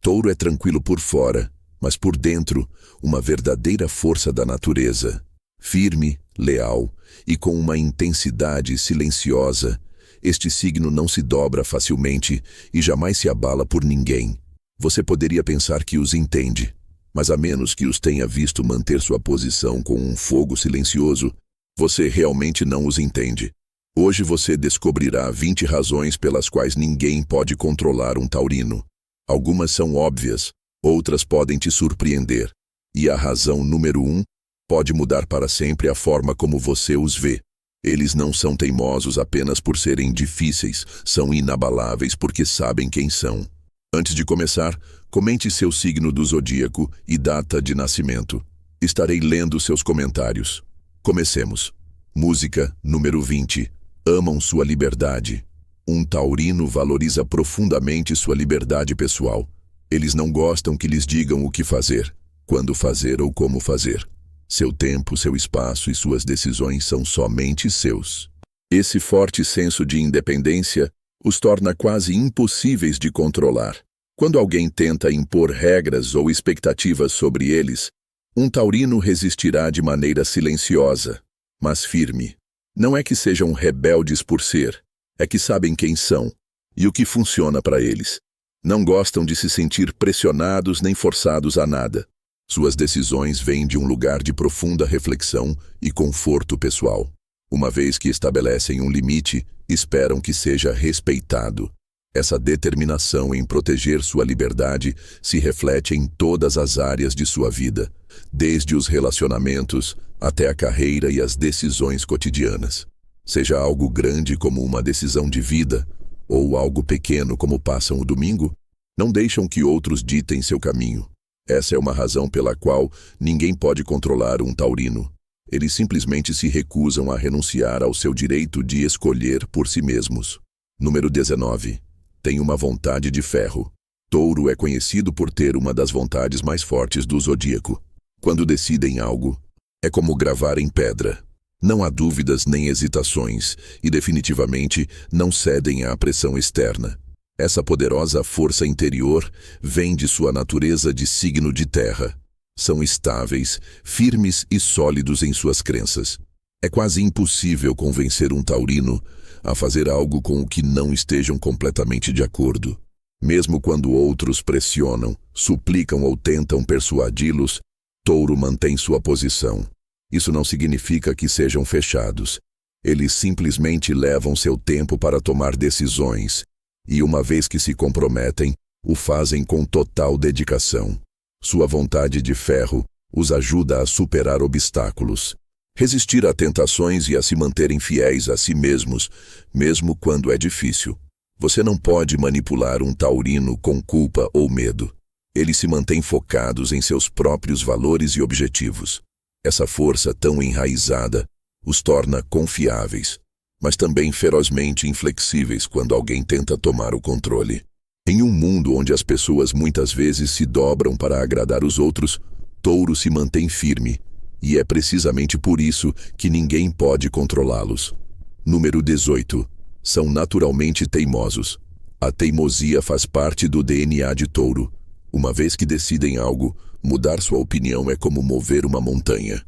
Touro é tranquilo por fora, mas por dentro, uma verdadeira força da natureza. Firme, leal e com uma intensidade silenciosa, este signo não se dobra facilmente e jamais se abala por ninguém. Você poderia pensar que os entende, mas a menos que os tenha visto manter sua posição com um fogo silencioso, você realmente não os entende. Hoje você descobrirá 20 razões pelas quais ninguém pode controlar um taurino. Algumas são óbvias, outras podem te surpreender. E a razão número 1 pode mudar para sempre a forma como você os vê. Eles não são teimosos apenas por serem difíceis, são inabaláveis porque sabem quem são. Antes de começar, comente seu signo do zodíaco e data de nascimento. Estarei lendo seus comentários. Comecemos. Música número 20. Amam sua liberdade. Um taurino valoriza profundamente sua liberdade pessoal. Eles não gostam que lhes digam o que fazer, quando fazer ou como fazer. Seu tempo, seu espaço e suas decisões são somente seus. Esse forte senso de independência os torna quase impossíveis de controlar. Quando alguém tenta impor regras ou expectativas sobre eles, um taurino resistirá de maneira silenciosa, mas firme. Não é que sejam rebeldes por ser, é que sabem quem são e o que funciona para eles. Não gostam de se sentir pressionados nem forçados a nada. Suas decisões vêm de um lugar de profunda reflexão e conforto pessoal. Uma vez que estabelecem um limite, esperam que seja respeitado. Essa determinação em proteger sua liberdade se reflete em todas as áreas de sua vida, desde os relacionamentos até a carreira e as decisões cotidianas. Seja algo grande como uma decisão de vida, ou algo pequeno como passam o domingo, não deixam que outros ditem seu caminho. Essa é uma razão pela qual ninguém pode controlar um taurino. Eles simplesmente se recusam a renunciar ao seu direito de escolher por si mesmos. Número 19. Tem uma vontade de ferro. Touro é conhecido por ter uma das vontades mais fortes do zodíaco. Quando decidem algo, é como gravar em pedra. Não há dúvidas nem hesitações e definitivamente não cedem à pressão externa. Essa poderosa força interior vem de sua natureza de signo de terra. São estáveis, firmes e sólidos em suas crenças. É quase impossível convencer um taurino a fazer algo com o que não estejam completamente de acordo. Mesmo quando outros pressionam, suplicam ou tentam persuadi-los, Touro mantém sua posição. Isso não significa que sejam fechados. Eles simplesmente levam seu tempo para tomar decisões, e uma vez que se comprometem, o fazem com total dedicação. Sua vontade de ferro os ajuda a superar obstáculos, resistir a tentações e a se manterem fiéis a si mesmos, mesmo quando é difícil. Você não pode manipular um taurino com culpa ou medo. Eles se mantêm focados em seus próprios valores e objetivos. Essa força tão enraizada os torna confiáveis, mas também ferozmente inflexíveis quando alguém tenta tomar o controle. Em um mundo onde as pessoas muitas vezes se dobram para agradar os outros, Touro se mantém firme, e é precisamente por isso que ninguém pode controlá-los. Número 18. São naturalmente teimosos. A teimosia faz parte do DNA de Touro. Uma vez que decidem algo, mudar sua opinião é como mover uma montanha.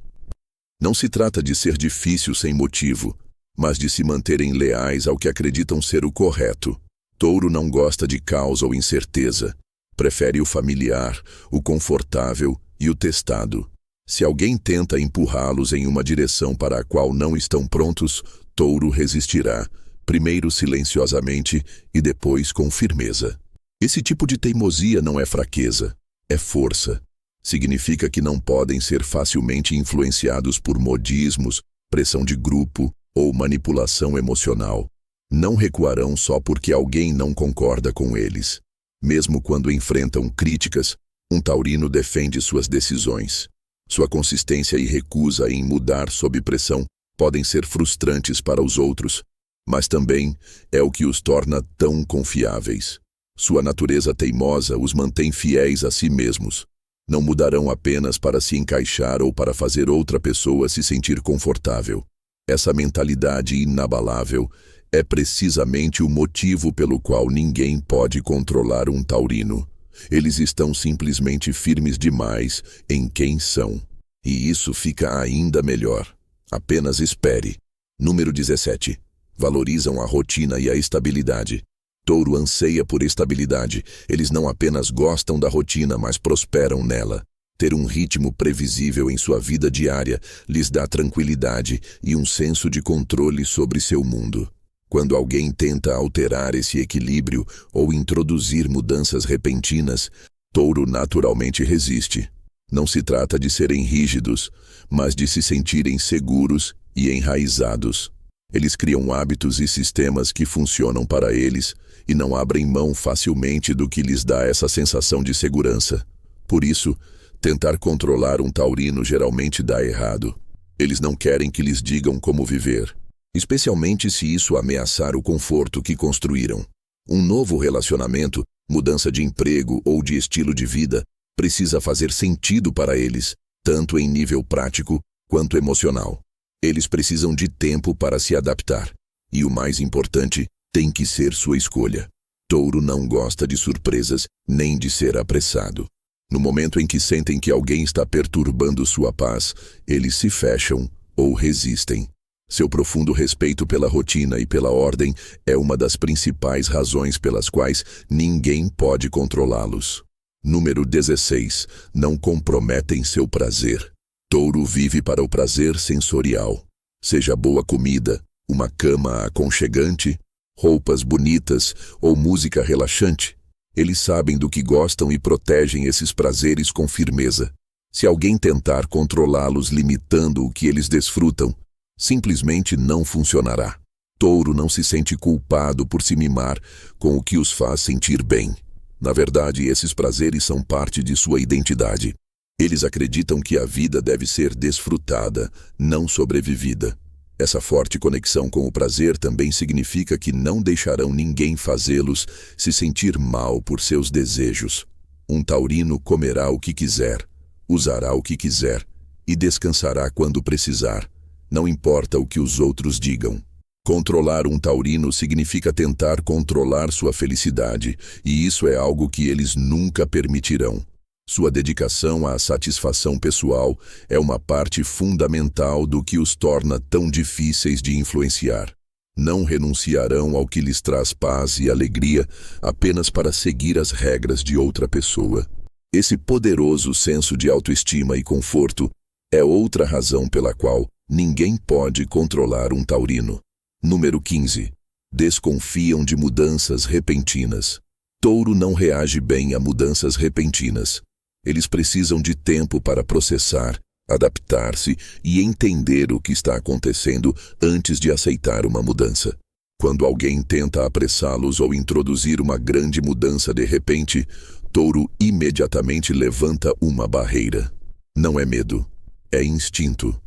Não se trata de ser difícil sem motivo, mas de se manterem leais ao que acreditam ser o correto. Touro não gosta de caos ou incerteza. Prefere o familiar, o confortável e o testado. Se alguém tenta empurrá-los em uma direção para a qual não estão prontos, Touro resistirá, primeiro silenciosamente e depois com firmeza. Esse tipo de teimosia não é fraqueza, é força. Significa que não podem ser facilmente influenciados por modismos, pressão de grupo ou manipulação emocional. Não recuarão só porque alguém não concorda com eles. Mesmo quando enfrentam críticas, um taurino defende suas decisões. Sua consistência e recusa em mudar sob pressão podem ser frustrantes para os outros, mas também é o que os torna tão confiáveis. Sua natureza teimosa os mantém fiéis a si mesmos. Não mudarão apenas para se encaixar ou para fazer outra pessoa se sentir confortável. Essa mentalidade inabalável é precisamente o motivo pelo qual ninguém pode controlar um taurino. Eles estão simplesmente firmes demais em quem são. E isso fica ainda melhor. Apenas espere. Número 17. Valorizam a rotina e a estabilidade. Touro anseia por estabilidade. Eles não apenas gostam da rotina, mas prosperam nela. Ter um ritmo previsível em sua vida diária lhes dá tranquilidade e um senso de controle sobre seu mundo. Quando alguém tenta alterar esse equilíbrio ou introduzir mudanças repentinas, Touro naturalmente resiste. Não se trata de serem rígidos, mas de se sentirem seguros e enraizados. Eles criam hábitos e sistemas que funcionam para eles e não abrem mão facilmente do que lhes dá essa sensação de segurança. Por isso, tentar controlar um taurino geralmente dá errado. Eles não querem que lhes digam como viver, especialmente se isso ameaçar o conforto que construíram. Um novo relacionamento, mudança de emprego ou de estilo de vida, precisa fazer sentido para eles, tanto em nível prático quanto emocional. Eles precisam de tempo para se adaptar. E o mais importante, tem que ser sua escolha. Touro não gosta de surpresas, nem de ser apressado. No momento em que sentem que alguém está perturbando sua paz, eles se fecham ou resistem. Seu profundo respeito pela rotina e pela ordem é uma das principais razões pelas quais ninguém pode controlá-los. Número 16. Não comprometem seu prazer. Touro vive para o prazer sensorial. Seja boa comida, uma cama aconchegante, roupas bonitas ou música relaxante. Eles sabem do que gostam e protegem esses prazeres com firmeza. Se alguém tentar controlá-los limitando o que eles desfrutam, simplesmente não funcionará. Touro não se sente culpado por se mimar com o que os faz sentir bem. Na verdade, esses prazeres são parte de sua identidade. Eles acreditam que a vida deve ser desfrutada, não sobrevivida. Essa forte conexão com o prazer também significa que não deixarão ninguém fazê-los se sentir mal por seus desejos. Um taurino comerá o que quiser, usará o que quiser e descansará quando precisar. Não importa o que os outros digam. Controlar um taurino significa tentar controlar sua felicidade, e isso é algo que eles nunca permitirão. Sua dedicação à satisfação pessoal é uma parte fundamental do que os torna tão difíceis de influenciar. Não renunciarão ao que lhes traz paz e alegria apenas para seguir as regras de outra pessoa. Esse poderoso senso de autoestima e conforto é outra razão pela qual ninguém pode controlar um taurino. Número 15. Desconfiam de mudanças repentinas. Touro não reage bem a mudanças repentinas. Eles precisam de tempo para processar, adaptar-se e entender o que está acontecendo antes de aceitar uma mudança. Quando alguém tenta apressá-los ou introduzir uma grande mudança de repente, Touro imediatamente levanta uma barreira. Não é medo, é instinto.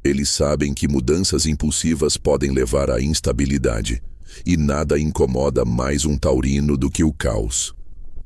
Eles sabem que mudanças impulsivas podem levar à instabilidade, e nada incomoda mais um taurino do que o caos.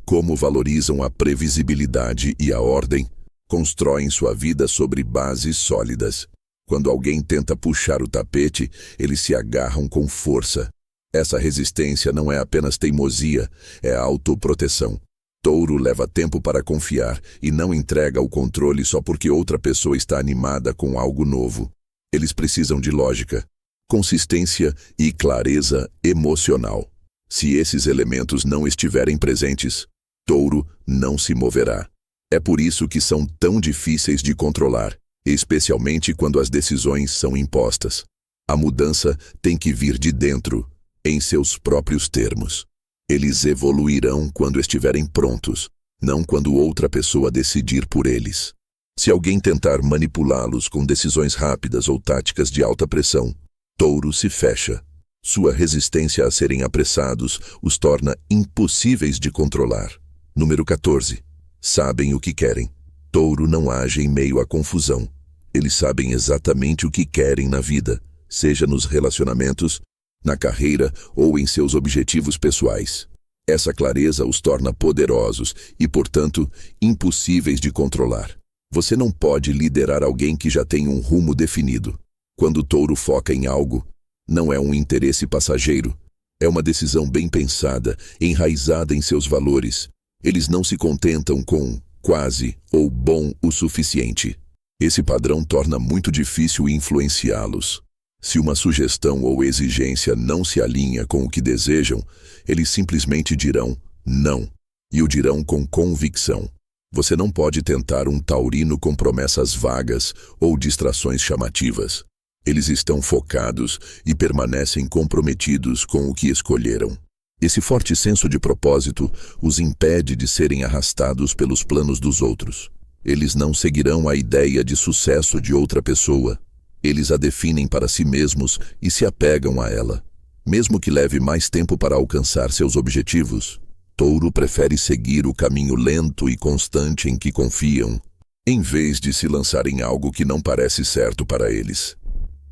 Como valorizam a previsibilidade e a ordem, constroem sua vida sobre bases sólidas. Quando alguém tenta puxar o tapete, eles se agarram com força. Essa resistência não é apenas teimosia, é autoproteção. Touro leva tempo para confiar e não entrega o controle só porque outra pessoa está animada com algo novo. Eles precisam de lógica, consistência e clareza emocional. Se esses elementos não estiverem presentes, Touro não se moverá. É por isso que são tão difíceis de controlar, especialmente quando as decisões são impostas. A mudança tem que vir de dentro, em seus próprios termos. Eles evoluirão quando estiverem prontos, não quando outra pessoa decidir por eles. Se alguém tentar manipulá-los com decisões rápidas ou táticas de alta pressão, Touro se fecha. Sua resistência a serem apressados os torna impossíveis de controlar. Número 14. Sabem o que querem. Touro não age em meio à confusão. Eles sabem exatamente o que querem na vida, seja nos relacionamentos, na carreira ou em seus objetivos pessoais. Essa clareza os torna poderosos e, portanto, impossíveis de controlar. Você não pode liderar alguém que já tem um rumo definido. Quando o Touro foca em algo, não é um interesse passageiro. É uma decisão bem pensada, enraizada em seus valores. Eles não se contentam com quase ou bom o suficiente. Esse padrão torna muito difícil influenciá-los. Se uma sugestão ou exigência não se alinha com o que desejam, eles simplesmente dirão não, e o dirão com convicção. Você não pode tentar um taurino com promessas vagas ou distrações chamativas. Eles estão focados e permanecem comprometidos com o que escolheram. Esse forte senso de propósito os impede de serem arrastados pelos planos dos outros. Eles não seguirão a ideia de sucesso de outra pessoa. Eles a definem para si mesmos e se apegam a ela. Mesmo que leve mais tempo para alcançar seus objetivos, Touro prefere seguir o caminho lento e constante em que confiam, em vez de se lançar em algo que não parece certo para eles.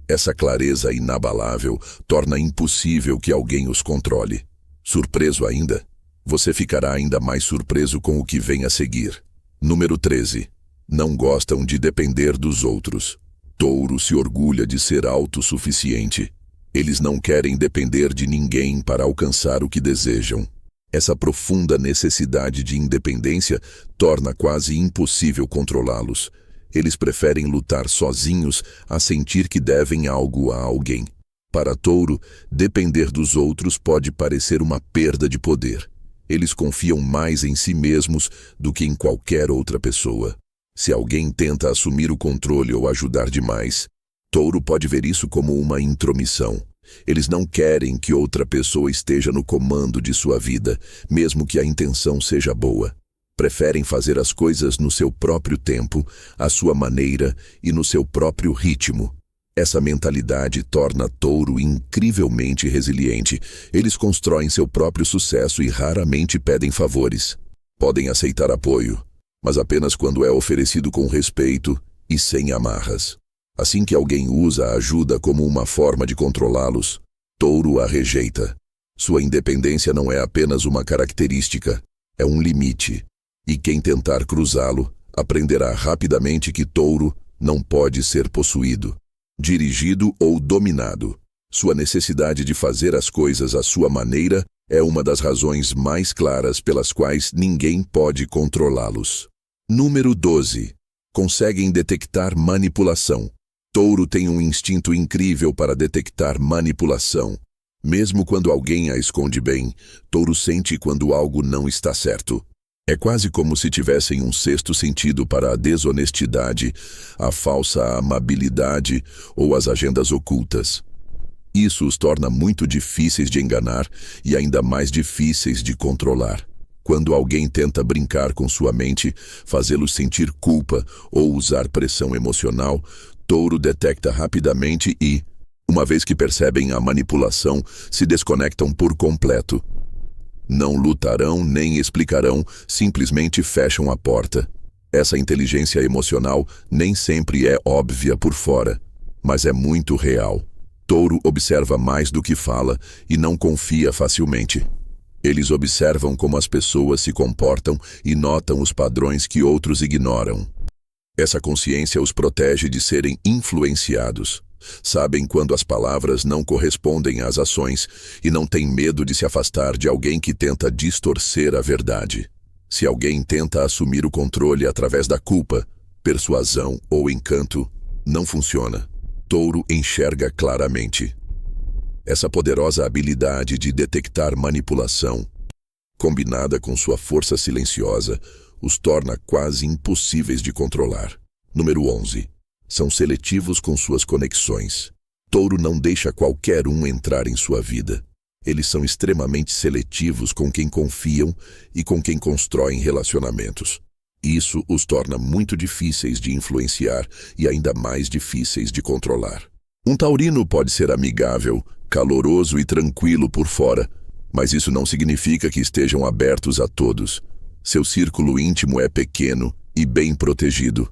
Essa clareza inabalável torna impossível que alguém os controle. Surpreso ainda, você ficará ainda mais surpreso com o que vem a seguir. Número 13. Não gostam de depender dos outros. Touro se orgulha de ser autossuficiente. Eles não querem depender de ninguém para alcançar o que desejam. Essa profunda necessidade de independência torna quase impossível controlá-los. Eles preferem lutar sozinhos a sentir que devem algo a alguém. Para Touro, depender dos outros pode parecer uma perda de poder. Eles confiam mais em si mesmos do que em qualquer outra pessoa. Se alguém tenta assumir o controle ou ajudar demais, Touro pode ver isso como uma intromissão. Eles não querem que outra pessoa esteja no comando de sua vida, mesmo que a intenção seja boa. Preferem fazer as coisas no seu próprio tempo, à sua maneira e no seu próprio ritmo. Essa mentalidade torna Touro incrivelmente resiliente. Eles constroem seu próprio sucesso e raramente pedem favores. Podem aceitar apoio, mas apenas quando é oferecido com respeito e sem amarras. Assim que alguém usa a ajuda como uma forma de controlá-los, Touro a rejeita. Sua independência não é apenas uma característica, é um limite. E quem tentar cruzá-lo, aprenderá rapidamente que Touro não pode ser possuído, dirigido ou dominado. Sua necessidade de fazer as coisas à sua maneira é uma das razões mais claras pelas quais ninguém pode controlá-los. Número 12. Conseguem detectar manipulação. Touro tem um instinto incrível para detectar manipulação. Mesmo quando alguém a esconde bem, Touro sente quando algo não está certo. É quase como se tivessem um sexto sentido para a desonestidade, a falsa amabilidade ou as agendas ocultas. Isso os torna muito difíceis de enganar e ainda mais difíceis de controlar. Quando alguém tenta brincar com sua mente, fazê-los sentir culpa ou usar pressão emocional, Touro detecta rapidamente e, uma vez que percebem a manipulação, se desconectam por completo. Não lutarão nem explicarão, simplesmente fecham a porta. Essa inteligência emocional nem sempre é óbvia por fora, mas é muito real. Touro observa mais do que fala e não confia facilmente. Eles observam como as pessoas se comportam e notam os padrões que outros ignoram. Essa consciência os protege de serem influenciados. Sabem quando as palavras não correspondem às ações e não têm medo de se afastar de alguém que tenta distorcer a verdade. Se alguém tenta assumir o controle através da culpa, persuasão ou encanto, não funciona. Touro enxerga claramente. Essa poderosa habilidade de detectar manipulação, combinada com sua força silenciosa, os torna quase impossíveis de controlar. Número 11. São seletivos com suas conexões. Touro não deixa qualquer um entrar em sua vida. Eles são extremamente seletivos com quem confiam e com quem constroem relacionamentos. Isso os torna muito difíceis de influenciar e ainda mais difíceis de controlar. Um taurino pode ser amigável, caloroso e tranquilo por fora, mas isso não significa que estejam abertos a todos. Seu círculo íntimo é pequeno e bem protegido.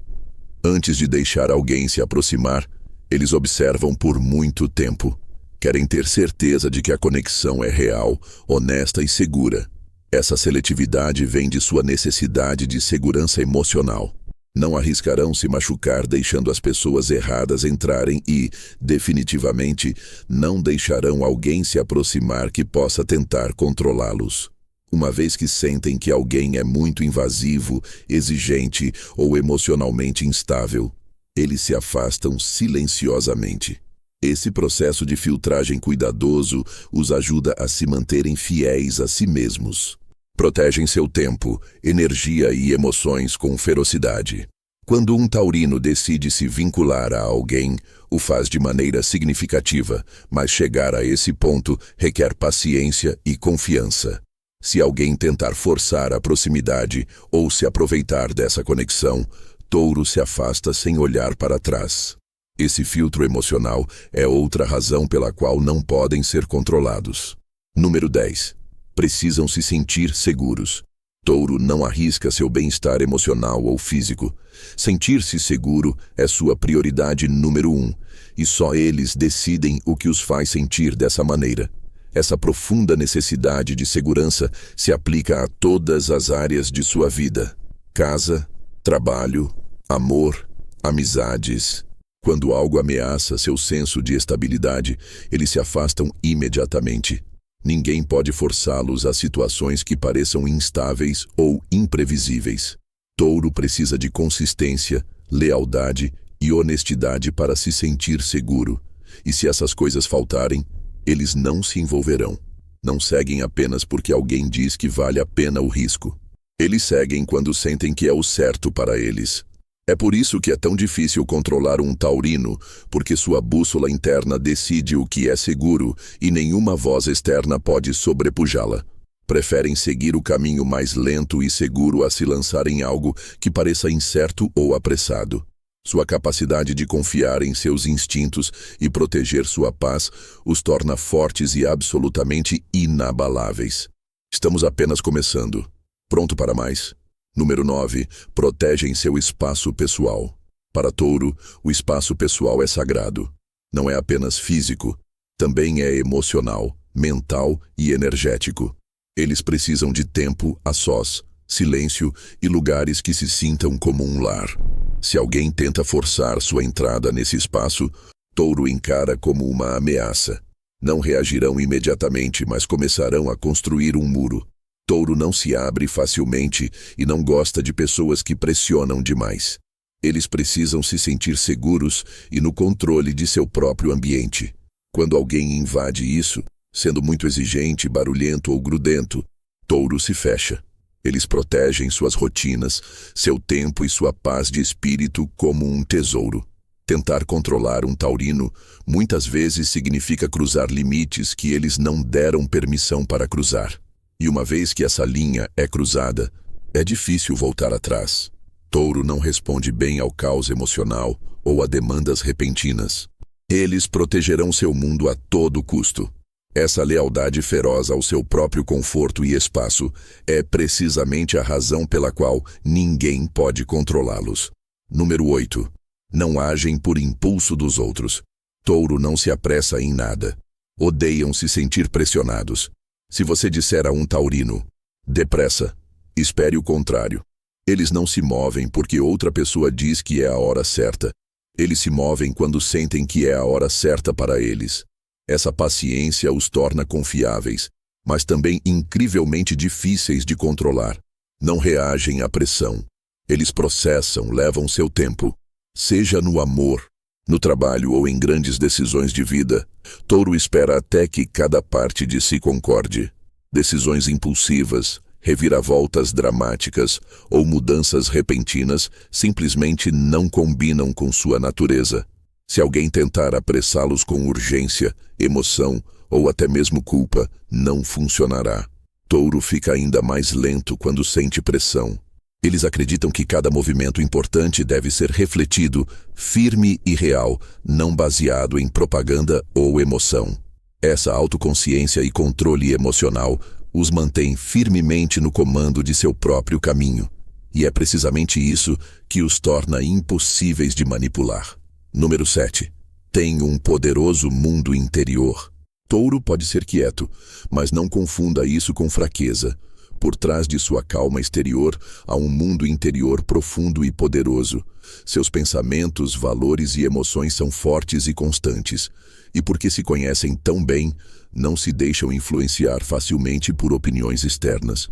Antes de deixar alguém se aproximar, eles observam por muito tempo. Querem ter certeza de que a conexão é real, honesta e segura. Essa seletividade vem de sua necessidade de segurança emocional. Não arriscarão se machucar deixando as pessoas erradas entrarem e, definitivamente, não deixarão alguém se aproximar que possa tentar controlá-los. Uma vez que sentem que alguém é muito invasivo, exigente ou emocionalmente instável, eles se afastam silenciosamente. Esse processo de filtragem cuidadoso os ajuda a se manterem fiéis a si mesmos. Protegem seu tempo, energia e emoções com ferocidade. Quando um taurino decide se vincular a alguém, o faz de maneira significativa, mas chegar a esse ponto requer paciência e confiança. Se alguém tentar forçar a proximidade ou se aproveitar dessa conexão, touro se afasta sem olhar para trás. Esse filtro emocional é outra razão pela qual não podem ser controlados. Número 10. Precisam se sentir seguros. Touro não arrisca seu bem-estar emocional ou físico. Sentir-se seguro é sua prioridade número 1, e só eles decidem o que os faz sentir dessa maneira. Essa profunda necessidade de segurança se aplica a todas as áreas de sua vida: casa, trabalho, amor, amizades. Quando algo ameaça seu senso de estabilidade, eles se afastam imediatamente. Ninguém pode forçá-los a situações que pareçam instáveis ou imprevisíveis. Touro precisa de consistência, lealdade e honestidade para se sentir seguro. E se essas coisas faltarem, eles não se envolverão. Não seguem apenas porque alguém diz que vale a pena o risco. Eles seguem quando sentem que é o certo para eles. É por isso que é tão difícil controlar um taurino, porque sua bússola interna decide o que é seguro e nenhuma voz externa pode sobrepujá-la. Preferem seguir o caminho mais lento e seguro a se lançar em algo que pareça incerto ou apressado. Sua capacidade de confiar em seus instintos e proteger sua paz os torna fortes e absolutamente inabaláveis. Estamos apenas começando. Pronto para mais? Número 9. Protegem seu espaço pessoal. Para touro, o espaço pessoal é sagrado. Não é apenas físico, também é emocional, mental e energético. Eles precisam de tempo a sós, silêncio e lugares que se sintam como um lar. Se alguém tenta forçar sua entrada nesse espaço, touro encara como uma ameaça. Não reagirão imediatamente, mas começarão a construir um muro. Touro não se abre facilmente e não gosta de pessoas que pressionam demais. Eles precisam se sentir seguros e no controle de seu próprio ambiente. Quando alguém invade isso, sendo muito exigente, barulhento ou grudento, touro se fecha. Eles protegem suas rotinas, seu tempo e sua paz de espírito como um tesouro. Tentar controlar um taurino muitas vezes significa cruzar limites que eles não deram permissão para cruzar. E uma vez que essa linha é cruzada, é difícil voltar atrás. Touro não responde bem ao caos emocional ou a demandas repentinas. Eles protegerão seu mundo a todo custo. Essa lealdade feroz ao seu próprio conforto e espaço é precisamente a razão pela qual ninguém pode controlá-los. Número 8. Não agem por impulso dos outros. Touro não se apressa em nada. Odeiam se sentir pressionados. Se você disser a um taurino, depressa, espere o contrário. Eles não se movem porque outra pessoa diz que é a hora certa. Eles se movem quando sentem que é a hora certa para eles. Essa paciência os torna confiáveis, mas também incrivelmente difíceis de controlar. Não reagem à pressão. Eles processam, levam seu tempo. Seja no amor, no trabalho ou em grandes decisões de vida, touro espera até que cada parte de si concorde. Decisões impulsivas, reviravoltas dramáticas ou mudanças repentinas simplesmente não combinam com sua natureza. Se alguém tentar apressá-los com urgência, emoção ou até mesmo culpa, não funcionará. Touro fica ainda mais lento quando sente pressão. Eles acreditam que cada movimento importante deve ser refletido, firme e real, não baseado em propaganda ou emoção. Essa autoconsciência e controle emocional os mantém firmemente no comando de seu próprio caminho. E é precisamente isso que os torna impossíveis de manipular. Número 7. Tem um poderoso mundo interior. Touro pode ser quieto, mas não confunda isso com fraqueza. Por trás de sua calma exterior, há um mundo interior profundo e poderoso. Seus pensamentos, valores e emoções são fortes e constantes. E porque se conhecem tão bem, não se deixam influenciar facilmente por opiniões externas.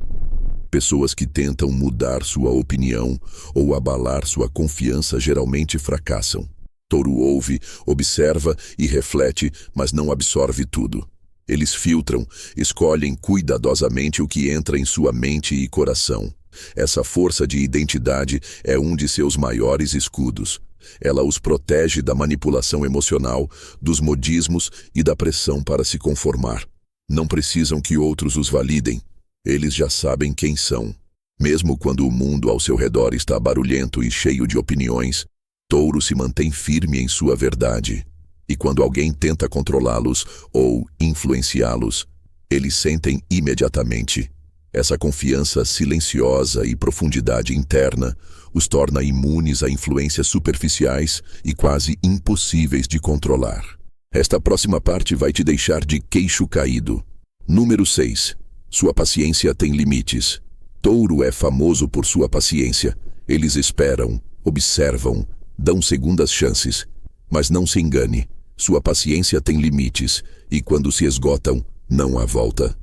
Pessoas que tentam mudar sua opinião ou abalar sua confiança geralmente fracassam. Touro ouve, observa e reflete, mas não absorve tudo. Eles filtram, escolhem cuidadosamente o que entra em sua mente e coração. Essa força de identidade é um de seus maiores escudos. Ela os protege da manipulação emocional, dos modismos e da pressão para se conformar. Não precisam que outros os validem. Eles já sabem quem são. Mesmo quando o mundo ao seu redor está barulhento e cheio de opiniões, Touro se mantém firme em sua verdade. E quando alguém tenta controlá-los ou influenciá-los, eles sentem imediatamente. Essa confiança silenciosa e profundidade interna os torna imunes a influências superficiais e quase impossíveis de controlar. Esta próxima parte vai te deixar de queixo caído. Número 6. Sua paciência tem limites. Touro é famoso por sua paciência. Eles esperam, observam, dão segundas chances. Mas não se engane. Sua paciência tem limites, e quando se esgotam, não há volta.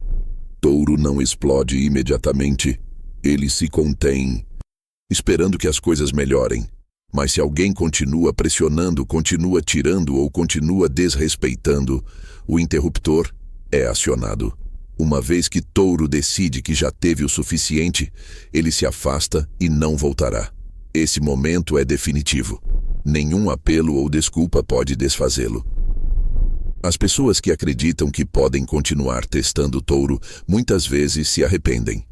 Touro não explode imediatamente. Ele se contém, esperando que as coisas melhorem. Mas se alguém continua pressionando, continua tirando ou continua desrespeitando, o interruptor é acionado. Uma vez que Touro decide que já teve o suficiente, ele se afasta e não voltará. Esse momento é definitivo. Nenhum apelo ou desculpa pode desfazê-lo. As pessoas que acreditam que podem continuar testando Touro muitas vezes se arrependem.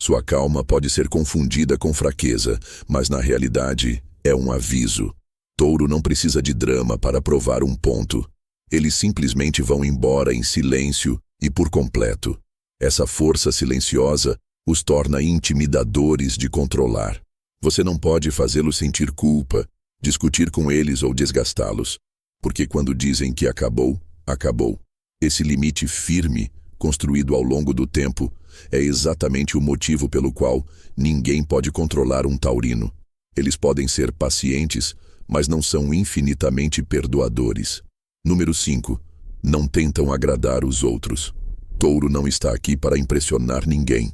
Sua calma pode ser confundida com fraqueza, mas na realidade é um aviso. Touro não precisa de drama para provar um ponto. Eles simplesmente vão embora em silêncio e por completo. Essa força silenciosa os torna intimidadores de controlar. Você não pode fazê-los sentir culpa, discutir com eles ou desgastá-los, porque quando dizem que acabou, acabou. Esse limite firme, construído ao longo do tempo, é exatamente o motivo pelo qual ninguém pode controlar um taurino. Eles podem ser pacientes, mas não são infinitamente perdoadores. Número 5. Não tentam agradar os outros. Touro não está aqui para impressionar ninguém.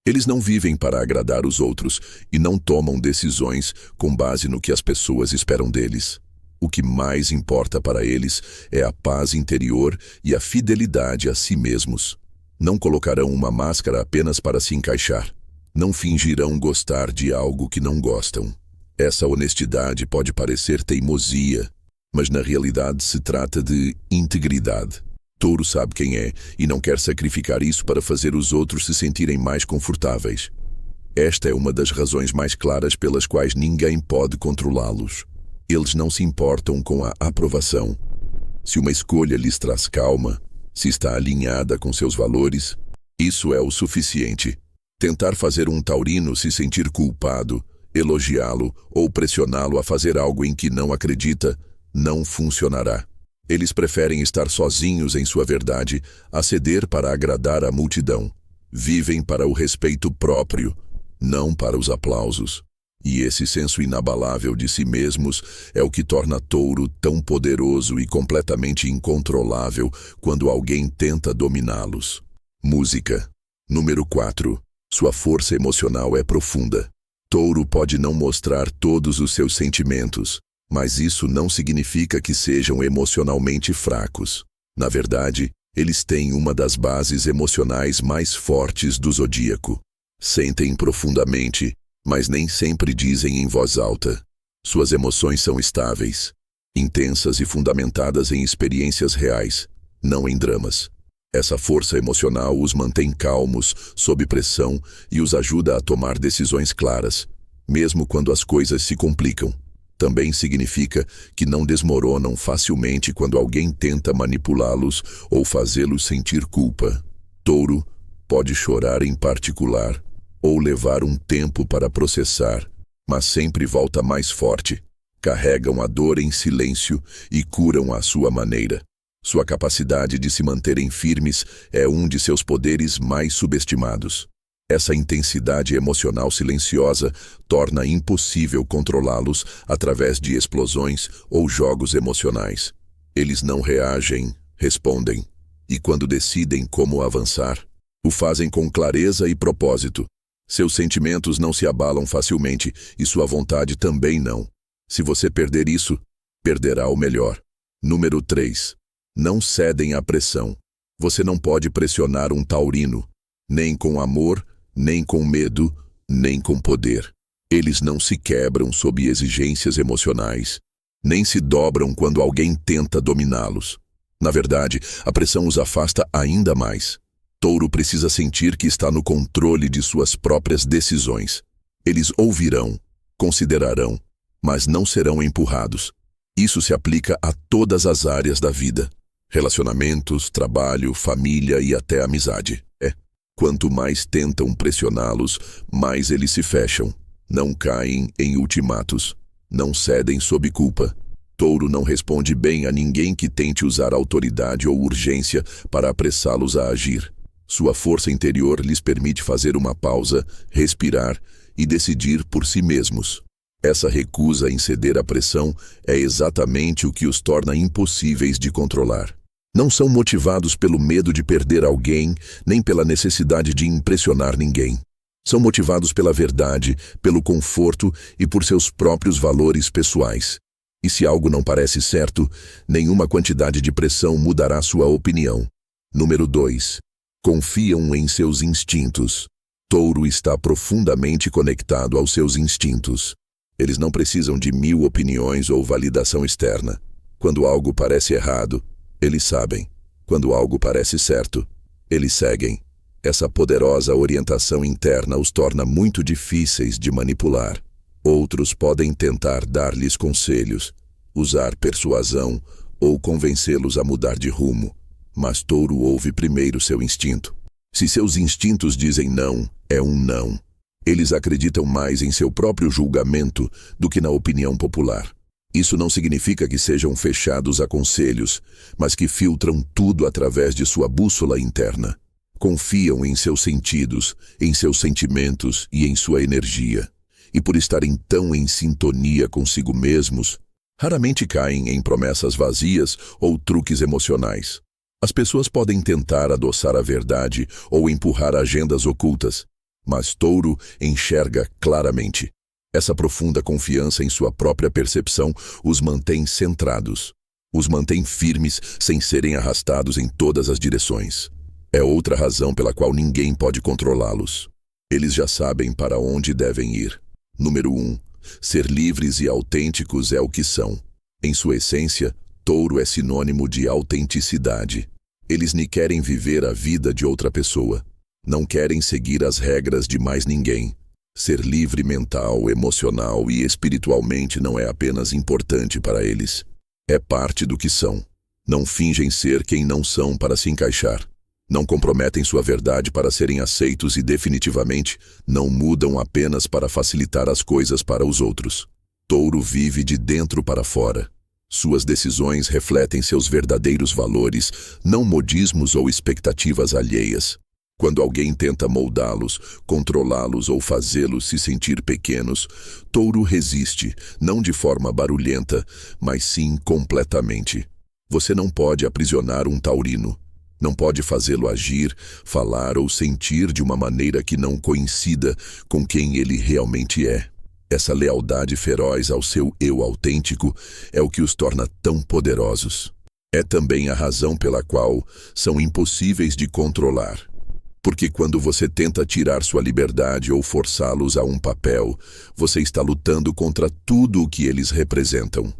Eles não vivem para agradar os outros e não tomam decisões com base no que as pessoas esperam deles. O que mais importa para eles é a paz interior e a fidelidade a si mesmos. Não colocarão uma máscara apenas para se encaixar. Não fingirão gostar de algo que não gostam. Essa honestidade pode parecer teimosia, mas na realidade se trata de integridade. Touro sabe quem é e não quer sacrificar isso para fazer os outros se sentirem mais confortáveis. Esta é uma das razões mais claras pelas quais ninguém pode controlá-los. Eles não se importam com a aprovação. Se uma escolha lhes traz calma, se está alinhada com seus valores, isso é o suficiente. Tentar fazer um taurino se sentir culpado, elogiá-lo ou pressioná-lo a fazer algo em que não acredita, não funcionará. Eles preferem estar sozinhos em sua verdade a ceder para agradar a multidão. Vivem para o respeito próprio, não para os aplausos. E esse senso inabalável de si mesmos é o que torna Touro tão poderoso e completamente incontrolável quando alguém tenta dominá-los. Música. Número 4. Sua força emocional é profunda. Touro pode não mostrar todos os seus sentimentos, mas isso não significa que sejam emocionalmente fracos. Na verdade, eles têm uma das bases emocionais mais fortes do zodíaco. Sentem profundamente, mas nem sempre dizem em voz alta. Suas emoções são estáveis, intensas e fundamentadas em experiências reais, não em dramas. Essa força emocional os mantém calmos, sob pressão e os ajuda a tomar decisões claras, mesmo quando as coisas se complicam. Também significa que não desmoronam facilmente quando alguém tenta manipulá-los ou fazê-los sentir culpa. Touro pode chorar em particular ou levar um tempo para processar, mas sempre volta mais forte. Carregam a dor em silêncio e curam à sua maneira. Sua capacidade de se manterem firmes é um de seus poderes mais subestimados. Essa intensidade emocional silenciosa torna impossível controlá-los através de explosões ou jogos emocionais. Eles não reagem, respondem, e quando decidem como avançar, o fazem com clareza e propósito. Seus sentimentos não se abalam facilmente e sua vontade também não. Se você perder isso, perderá o melhor. Número 3. Não cedem à pressão. Você não pode pressionar um taurino, nem com amor, nem com medo, nem com poder. Eles não se quebram sob exigências emocionais, nem se dobram quando alguém tenta dominá-los. Na verdade, a pressão os afasta ainda mais. Touro precisa sentir que está no controle de suas próprias decisões. Eles ouvirão, considerarão, mas não serão empurrados. Isso se aplica a todas as áreas da vida. Relacionamentos, trabalho, família e até amizade. Quanto mais tentam pressioná-los, mais eles se fecham. Não caem em ultimatos. Não cedem sob culpa. Touro não responde bem a ninguém que tente usar autoridade ou urgência para apressá-los a agir. Sua força interior lhes permite fazer uma pausa, respirar e decidir por si mesmos. Essa recusa em ceder à pressão é exatamente o que os torna impossíveis de controlar. Não são motivados pelo medo de perder alguém, nem pela necessidade de impressionar ninguém. São motivados pela verdade, pelo conforto e por seus próprios valores pessoais. E se algo não parece certo, nenhuma quantidade de pressão mudará sua opinião. Número 2. Confiam em seus instintos. Touro está profundamente conectado aos seus instintos. Eles não precisam de 1000 opiniões ou validação externa. Quando algo parece errado, eles sabem. Quando algo parece certo, eles seguem. Essa poderosa orientação interna os torna muito difíceis de manipular. Outros podem tentar dar-lhes conselhos, usar persuasão ou convencê-los a mudar de rumo. Mas Touro ouve primeiro seu instinto. Se seus instintos dizem não, é um não. Eles acreditam mais em seu próprio julgamento do que na opinião popular. Isso não significa que sejam fechados a conselhos, mas que filtram tudo através de sua bússola interna. Confiam em seus sentidos, em seus sentimentos e em sua energia. E por estarem tão em sintonia consigo mesmos, raramente caem em promessas vazias ou truques emocionais. As pessoas podem tentar adoçar a verdade ou empurrar agendas ocultas, mas Touro enxerga claramente. Essa profunda confiança em sua própria percepção os mantém centrados. Os mantém firmes sem serem arrastados em todas as direções. É outra razão pela qual ninguém pode controlá-los. Eles já sabem para onde devem ir. Número 1. Ser livres e autênticos é o que são. Em sua essência, Touro é sinônimo de autenticidade. Eles nem querem viver a vida de outra pessoa. Não querem seguir as regras de mais ninguém. Ser livre mental, emocional e espiritualmente não é apenas importante para eles. É parte do que são. Não fingem ser quem não são para se encaixar. Não comprometem sua verdade para serem aceitos e definitivamente não mudam apenas para facilitar as coisas para os outros. Touro vive de dentro para fora. Suas decisões refletem seus verdadeiros valores, não modismos ou expectativas alheias. Quando alguém tenta moldá-los, controlá-los ou fazê-los se sentir pequenos, Touro resiste, não de forma barulhenta, mas sim completamente. Você não pode aprisionar um taurino. Não pode fazê-lo agir, falar ou sentir de uma maneira que não coincida com quem ele realmente é. Essa lealdade feroz ao seu eu autêntico é o que os torna tão poderosos. É também a razão pela qual são impossíveis de controlar. Porque quando você tenta tirar sua liberdade ou forçá-los a um papel, você está lutando contra tudo o que eles representam.